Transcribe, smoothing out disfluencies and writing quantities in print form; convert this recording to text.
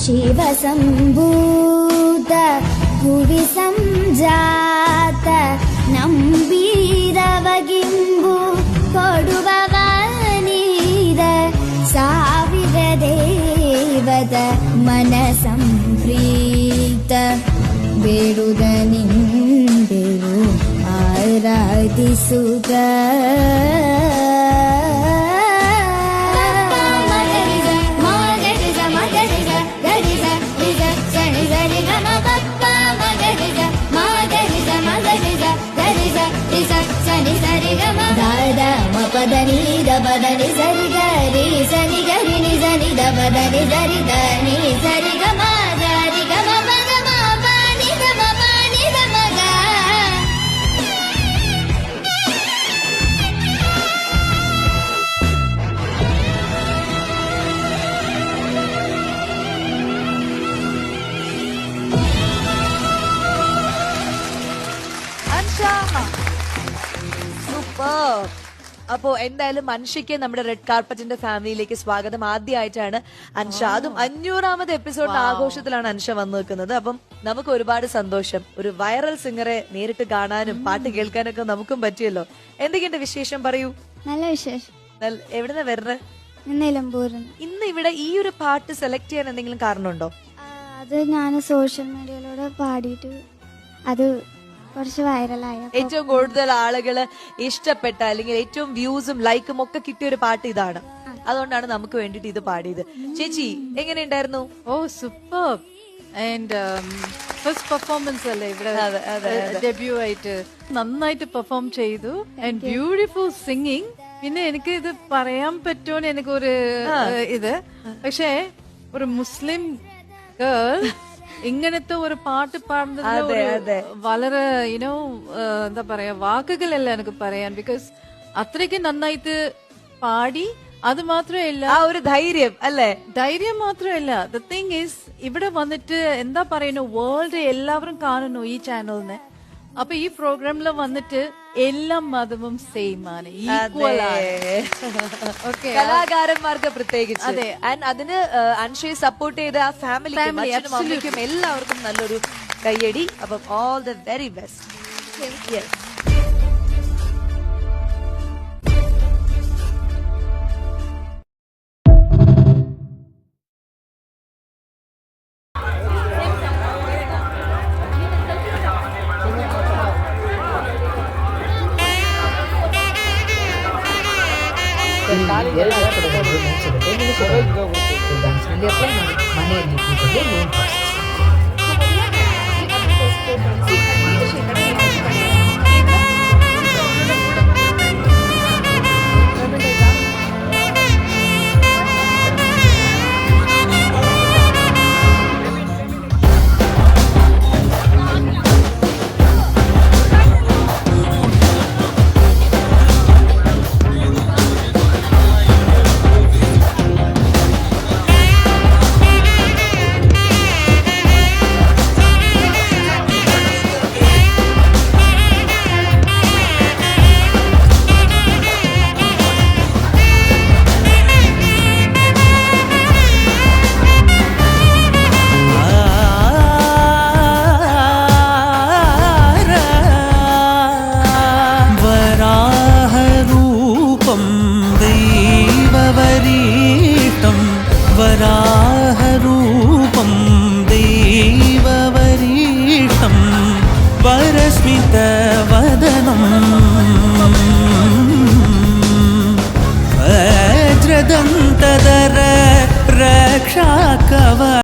ಶಿವಸಂಭೂತ ಭುವಿ ಸಂಜಾತ ನಂಬೀರವಗಿಂಬು ಕೊಡುವವ ನೀರ ಸಾವಿರ ದೇವದ ಮನ ಸಂಪ್ರೀತ ಬೇಡುದ ನಿಂದೆವು ಆರಾಧಿಸುಗ పదని దబదని సరి గరి సని గరి ని సని దబదని సరి దని సరి గమ గరి గమ మగ మ పని గమ పని గమ గ അൻഷാ സൂപ്പർ. അപ്പോ എന്തായാലും അൻഷയ്ക്ക് നമ്മുടെ റെഡ് കാർപ്പറ്റിന്റെ ഫാമിലിയിലേക്ക് സ്വാഗതം. ആദ്യമായിട്ടാണ് അൻഷ, അതും 500ാമത് എപ്പിസോഡിന്റെ ആഘോഷത്തിലാണ് അൻഷ വന്നു നിൽക്കുന്നത്. അപ്പം നമുക്ക് ഒരുപാട് സന്തോഷം. ഒരു വൈറൽ സിംഗറെ നേരിട്ട് കാണാനും പാട്ട് കേൾക്കാനൊക്കെ നമുക്കും പറ്റിയല്ലോ. എന്തൊക്കെയുണ്ട് വിശേഷം, പറയൂ. നല്ല വിശേഷം. എവിടുന്ന വരുന്നത്? നിലമ്പൂരിൽ. ഇന്ന് ഇവിടെ ഈ ഒരു പാട്ട് സെലക്ട് ചെയ്യാൻ എന്തെങ്കിലും കാരണമുണ്ടോ? അത് ഞാൻ സോഷ്യൽ മീഡിയയിലൂടെ പാടിയിട്ട് അത് കുറച്ച് വൈറലായ, ഏറ്റവും കൂടുതൽ ആളുകള് ഇഷ്ടപ്പെട്ട അല്ലെങ്കിൽ ഏറ്റവും വ്യൂസും ലൈക്കും ഒക്കെ കിട്ടിയ ഒരു പാട്ട് ഇതാണ്. അതുകൊണ്ടാണ് നമുക്ക് വേണ്ടിട്ട് ഇത് പാടിയത്. ചേച്ചി എങ്ങനെയുണ്ടായിരുന്നു? ഓ സൂപ്പർ. ആൻഡ് ഫസ്റ്റ് പെർഫോമൻസ് അല്ലേ ഇവിടെ, ഡെബ്യൂ ആയിട്ട് നന്നായിട്ട് പെർഫോം ചെയ്തു. And beautiful singing. പിന്നെ എനിക്ക് ഇത് പറയാൻ പറ്റുമോ എനിക്കൊരു ഇത്, പക്ഷേ ഒരു മുസ്ലിം ഗേൾ ഇങ്ങനത്തെ ഒരു പാട്ട് പാടുന്നത് വളരെ യുനോ എന്താ പറയാ, വാക്കുകളല്ല എനിക്ക് പറയാൻ. ബിക്കോസ് അത്രയ്ക്ക് നന്നായിട്ട് പാടി. അത് മാത്രമല്ല ആ ഒരു ധൈര്യം അല്ലേ, ധൈര്യം മാത്രമല്ല, ദ തിങ് ഈസ് ഇവിടെ വന്നിട്ട് എന്താ പറയുന്നു, വേൾഡ് എല്ലാവരും കാണുന്നു ഈ ചാനലിനെ. അപ്പൊ ഈ പ്രോഗ്രാമിൽ വന്നിട്ട് എല്ലാ മതവും സെയിം ആണ്, ഈക്വൽ ആണ്. ഓക്കെ, കലാകാരന്മാർക്ക് പ്രത്യേകിച്ച്. അതെ, ആൻഡ് അതിന് അൻഷയെ സപ്പോർട്ട് ചെയ്ത ആ ഫാമിലിക്കും എല്ലാവർക്കും നല്ലൊരു കയ്യടി. അപ്പം ഓൾ ദ വെരി ബെസ്റ്റ്. വരാഹരൂപം ദൈവവരീഷ്ടം വരസ്മിതവദനം വജ്രദന്തധര രക്ഷാകവ